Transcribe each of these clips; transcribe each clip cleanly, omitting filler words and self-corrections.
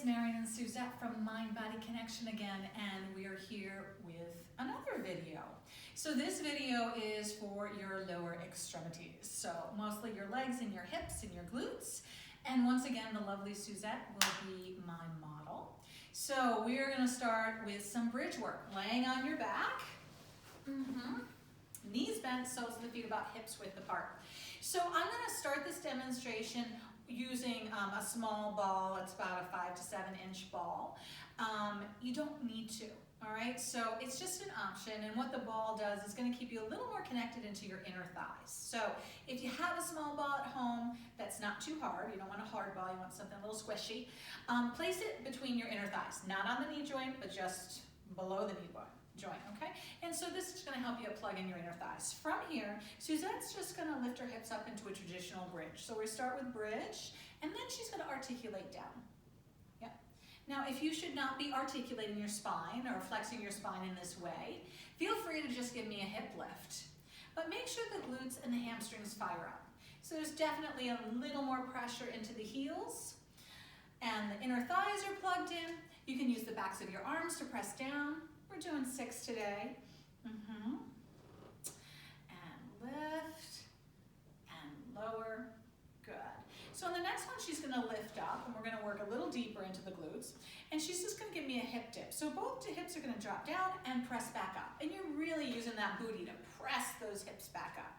Marion and Suzette from Mind Body Connection again, and we are here with another video. So this video is for your lower extremities, so mostly your legs and your hips and your glutes. And once again, the lovely Suzette will be my model. So we're going to start with some bridge work, laying on your back, knees bent, soles of the feet about hips width apart. So I'm going to start this demonstration using a small ball. It's about a 5 to 7 inch ball. You don't need to, all right? So it's just an option, and what the ball does is going to keep you a little more connected into your inner thighs. So if you have a small ball at home that's not too hard, you don't want a hard ball, you want something a little squishy, place it between your inner thighs, not on the knee joint, but just below the knee joint, okay? And so this is going to help you plug in your inner thighs. From here, Suzette's just going to lift her hips up into a traditional bridge. So we start with bridge, and then she's going to articulate down. Yep. Now, if you should not be articulating your spine or flexing your spine in this way, feel free to just give me a hip lift. But make sure the glutes and the hamstrings fire up. So there's definitely a little more pressure into the heels, and the inner thighs are plugged in. You can use the backs of your arms to press down. We're doing 6 today. And lift and lower. Good. So on the next one, she's going to lift up, and we're going to work a little deeper into the glutes. And she's just going to give me a hip dip. So both the hips are going to drop down and press back up. And you're really using that booty to press those hips back up.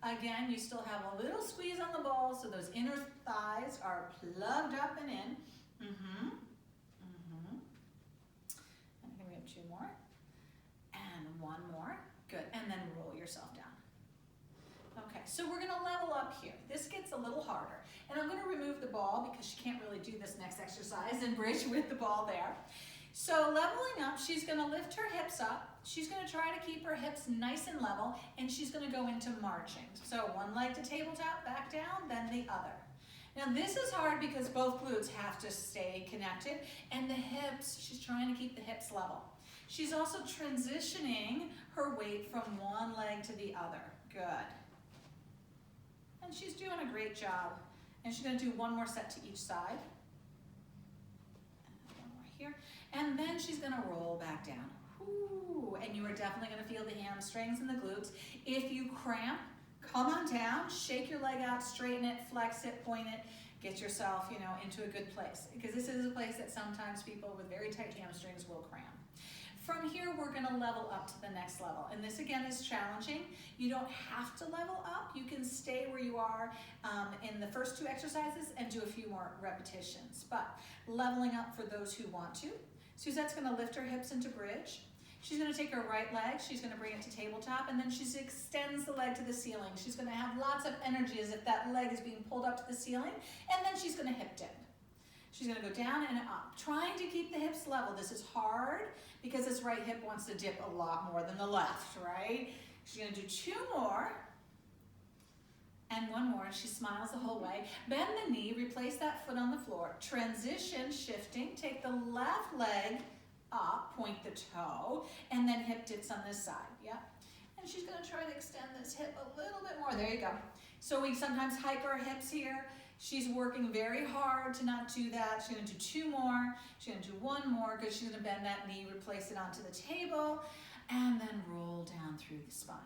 Again, you still have a little squeeze on the ball, so those inner thighs are plugged up and in. And we have 2 more. And 1 more. Good. And then roll yourself down. Okay, so we're going to level up here. This gets a little harder. And I'm going to remove the ball because she can't really do this next exercise and bridge with the ball there. So leveling up, she's going to lift her hips up. She's going to try to keep her hips nice and level, and she's going to go into marching. So one leg to tabletop, back down, then the other. Now this is hard because both glutes have to stay connected, and the hips, she's trying to keep the hips level. She's also transitioning her weight from one leg to the other. Good. And she's doing a great job. And she's going to do 1 more set to each side. And 1 more here. And then she's going to roll back down. Ooh, and you are definitely going to feel the hamstrings and the glutes. If you cramp, come on down, shake your leg out, straighten it, flex it, point it, get yourself, into a good place. Because this is a place that sometimes people with very tight hamstrings will cramp. From here, we're going to level up to the next level. And this, again, is challenging. You don't have to level up. You can stay where you are in the first 2 exercises and do a few more repetitions. But leveling up for those who want to. Suzette's going to lift her hips into bridge. She's going to take her right leg. She's going to bring it to tabletop. And then she extends the leg to the ceiling. She's going to have lots of energy as if that leg is being pulled up to the ceiling. And then she's going to hip dip. She's going to go down and up, trying to keep the hips level. This is hard because this right hip wants to dip a lot more than the left, right? She's going to do 2 more and 1 more. She smiles the whole way. Bend the knee, replace that foot on the floor. Transition, shifting, take the left leg up, point the toe, and then hip dips on this side, yeah? And she's going to try to extend this hip a little bit more. There you go. So we sometimes hike our hips here. She's working very hard to not do that. She's going to do 2 more. She's going to do 1 more because she's going to bend that knee, replace it onto the table, and then roll down through the spine.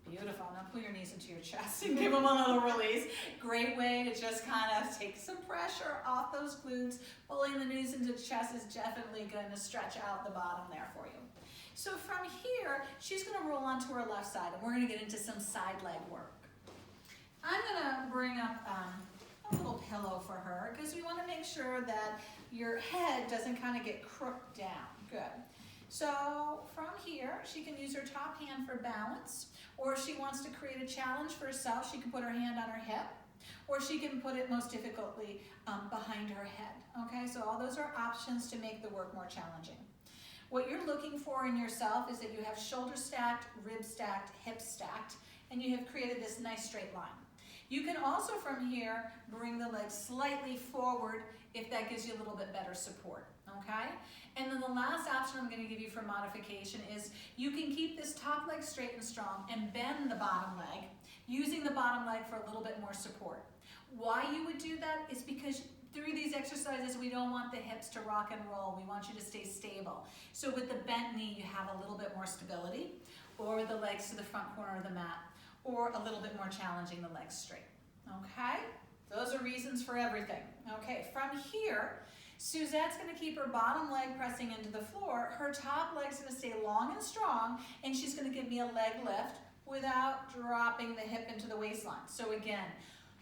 Beautiful. Now pull your knees into your chest and give them a little release. Great way to just kind of take some pressure off those glutes. Pulling the knees into the chest is definitely going to stretch out the bottom there for you. So from here, she's going to roll onto her left side, and we're going to get into some side leg work. I'm going to bring up a little pillow for her because we want to make sure that your head doesn't kind of get crooked down. Good. So from here, she can use her top hand for balance, or if she wants to create a challenge for herself, she can put her hand on her hip, or she can put it most difficultly behind her head. Okay, so all those are options to make the work more challenging. What you're looking for in yourself is that you have shoulder stacked, rib stacked, hips stacked, and you have created this nice straight line. You can also from here bring the legs slightly forward if that gives you a little bit better support, okay? And then the last option I'm going to give you for modification is you can keep this top leg straight and strong and bend the bottom leg, using the bottom leg for a little bit more support. Why you would do that is because through these exercises, we don't want the hips to rock and roll. We want you to stay stable. So with the bent knee, you have a little bit more stability, or the legs to the front corner of the mat, or a little bit more challenging, the legs straight. Okay? Those are reasons for everything. Okay, from here, Suzette's gonna keep her bottom leg pressing into the floor. Her top leg's gonna stay long and strong, and she's gonna give me a leg lift without dropping the hip into the waistline. So again,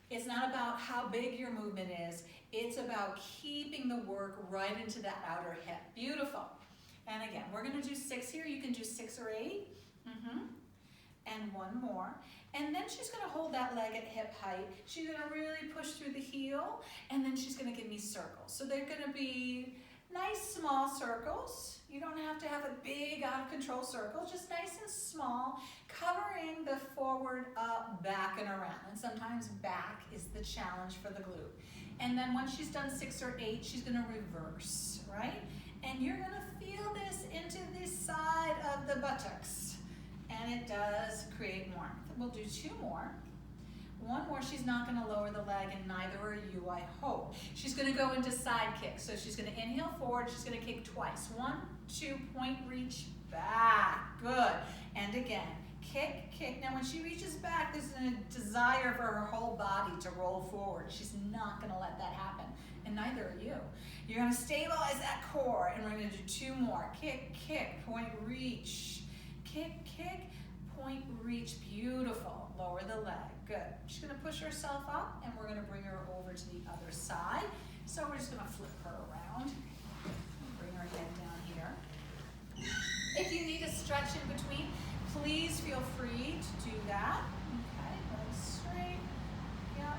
it's not about how big your movement is, it's about keeping the work right into that outer hip. Beautiful. And again, we're gonna do 6 here. You can do 6 or 8. And one more. And then she's gonna hold that leg at hip height. She's gonna really push through the heel, and then she's gonna give me circles. So they're gonna be nice small circles. You don't have to have a big out of control circle, just nice and small, covering the forward, up, back, and around. And sometimes back is the challenge for the glute. And then once she's done 6 or 8, she's gonna reverse, right? And you're gonna feel this into the side of the buttocks. And it does create warmth. We'll do 2 more. One more, she's not gonna lower the leg, and neither are you, I hope. She's gonna go into side kick. So she's gonna inhale forward, she's gonna kick twice. 1, 2, point, reach, back. Good. And again, kick, kick. Now when she reaches back, there's a desire for her whole body to roll forward. She's not gonna let that happen, and neither are you. You're gonna stabilize that core, and we're gonna do 2 more. Kick, kick, point, reach. Kick, kick, point, reach. Beautiful. Lower the leg. Good. She's going to push herself up, and we're going to bring her over to the other side. So we're just going to flip her around. Bring her head down here. If you need a stretch in between, please feel free to do that. Okay, legs straight. Yeah.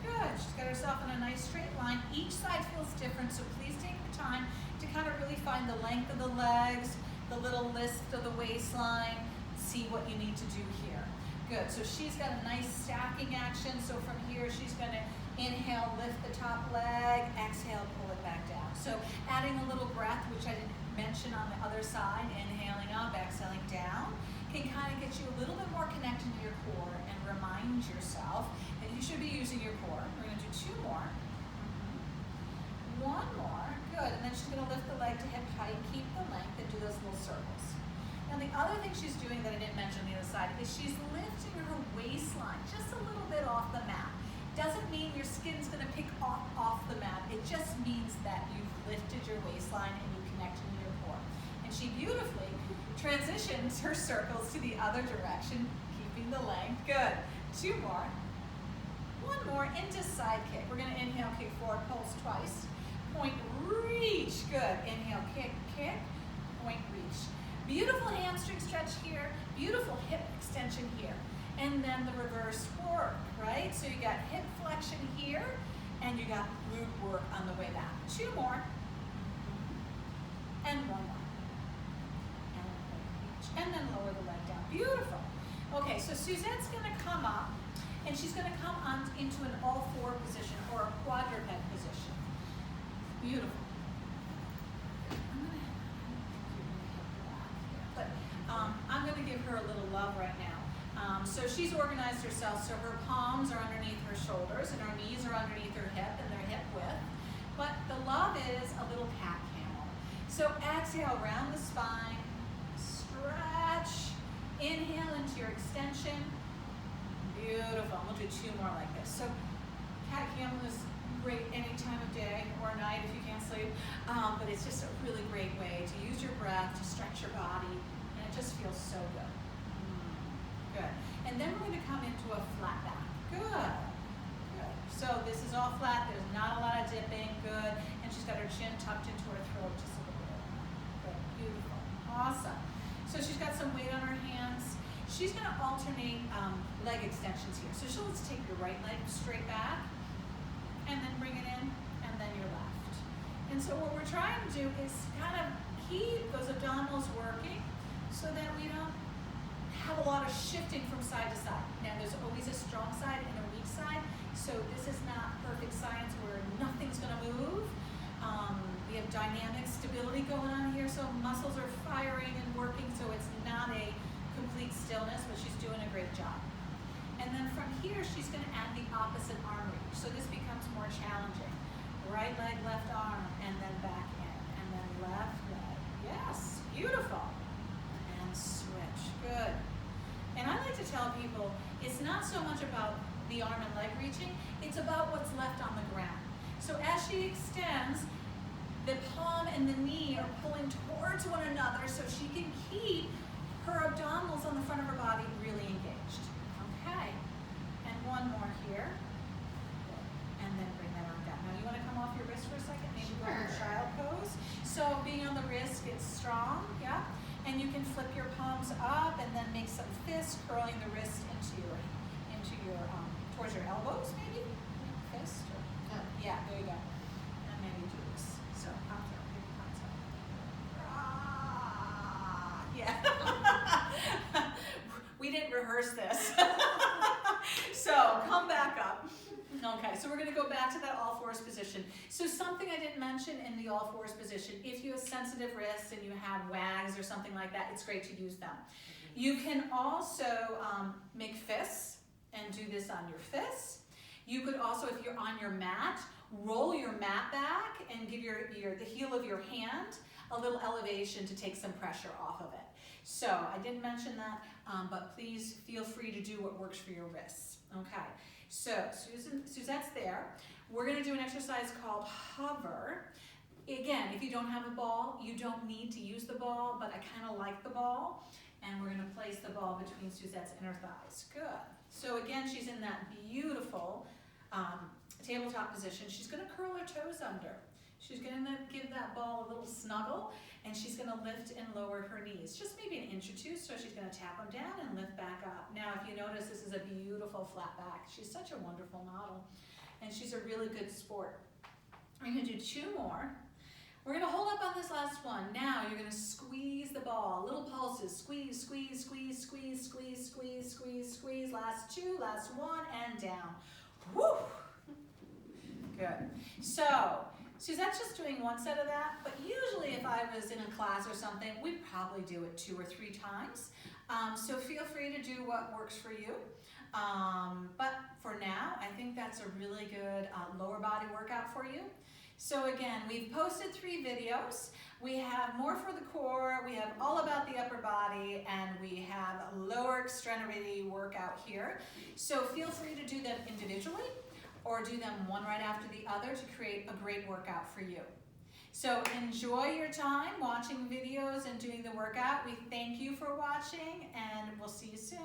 Good. She's got herself in a nice straight line. Each side feels different, so please take the time to kind of really find the length of the legs, the little lift of the waistline, see what you need to do here. Good, so she's got a nice stacking action. So from here, she's gonna inhale, lift the top leg, exhale, pull it back down. So adding a little breath, which I didn't mention on the other side, inhaling up, exhaling down, can kind of get you a little bit more connected to your core and remind yourself that you should be using your core. We're gonna do 2 more. 1 more, good, and then she's gonna lift the leg to hip height, keep the length, and do those little circles. Now the other thing she's doing that I didn't mention on the other side is she's lifting her waistline just a little bit off the mat. Doesn't mean your skin's gonna pick off the mat, it just means that you've lifted your waistline and you connected to your core. And she beautifully transitions her circles to the other direction, keeping the length. Good, 2 more. 1 more into side kick. We're gonna inhale, kick forward, pulse twice. Point, reach. Good. Inhale, kick, kick, point, reach. Beautiful hamstring stretch here. Beautiful hip extension here. And then the reverse work, right? So you got hip flexion here, and you got glute work on the way back. 2 more. And 1 more. And point, reach. And then lower the leg down. Beautiful. Okay, so Suzette's gonna come up, and she's gonna come on into an all-4 position, or a quadruped position. Beautiful. I'm going to give her a little love right now. So she's organized herself, so her palms are underneath her shoulders, and her knees are underneath her hip, and they're hip width. But the love is a little cat camel. So exhale, round the spine, stretch, inhale into your extension. Beautiful. We'll do 2 more like this. So cat camel is great any time of day or night if you can't sleep, but it's just a really great way to use your breath, to stretch your body, and it just feels so good. Good. And then we're going to come into a flat back. Good. Good. So this is all flat. There's not a lot of dipping. Good. And she's got her chin tucked into her throat just a little bit. Good. Beautiful. Awesome. So she's got some weight on her hands. She's going to alternate leg extensions here. So she'll just take your right leg straight back, and then bring it in, and then your left. And so what we're trying to do is kind of keep those abdominals working so that we don't have a lot of shifting from side to side. Now there's always a strong side and a weak side, so this is not perfect science where nothing's gonna move. We have dynamic stability going on here, so muscles are firing and working, so it's not a complete stillness, but she's doing a great job. And then from here, she's going to add the opposite arm reach. So this becomes more challenging. right leg, left arm, and then back in, and then left leg. Yes, beautiful. And switch, good. And I like to tell people, it's not so much about the arm and leg reaching, it's about what's left on the ground. So as she extends, the palm and the knee are pulling towards one another so she can keep her abdominals on the front of her body really engaged. Okay, and one more here. And then bring that arm down. Now you want to come off your wrist for a second, maybe go to child pose. So being on the wrist gets strong, yeah? And you can flip your palms up and then make some fists, curling the wrist into your towards your elbows maybe? Fist? Or, yeah, there you go. And maybe do this. So, pop up, maybe pops up. Yeah. We didn't rehearse this. So, come back up. Okay, so we're going to go back to that all fours position. So something I didn't mention in the all fours position, if you have sensitive wrists and you have wags or something like that, it's great to use them. You can also make fists and do this on your fists. You could also, if you're on your mat, roll your mat back and give the heel of your hand a little elevation to take some pressure off of it. So I didn't mention that, but please feel free to do what works for your wrists. Okay, so Suzette's there. We're going to do an exercise called hover. Again, if you don't have a ball, you don't need to use the ball, but I kind of like the ball. And we're going to place the ball between Suzette's inner thighs. Good. So again, she's in that beautiful tabletop position. She's going to curl her toes under. She's going to give that ball a little snuggle, and she's going to lift and lower her knees, just maybe an inch or two. So she's going to tap them down and lift back up. Now, if you notice, this is a beautiful flat back. She's such a wonderful model, and she's a really good sport. We're going to do two more. We're going to hold up on this last one. Now you're going to squeeze the ball, little pulses. Squeeze, squeeze, squeeze, squeeze, squeeze, squeeze, squeeze, squeeze. Last two, last one, and down. Woo! Good. So Suzette's just doing one set of that, but usually if I was in a class or something, we'd probably do it 2 or 3 times. So feel free to do what works for you. But for now, I think that's a really good lower body workout for you. So again, we've posted 3 videos. We have more for the core, we have all about the upper body, and we have a lower extremity workout here. So feel free to do them individually or do them one right after the other to create a great workout for you. So enjoy your time watching videos and doing the workout. We thank you for watching, and we'll see you soon.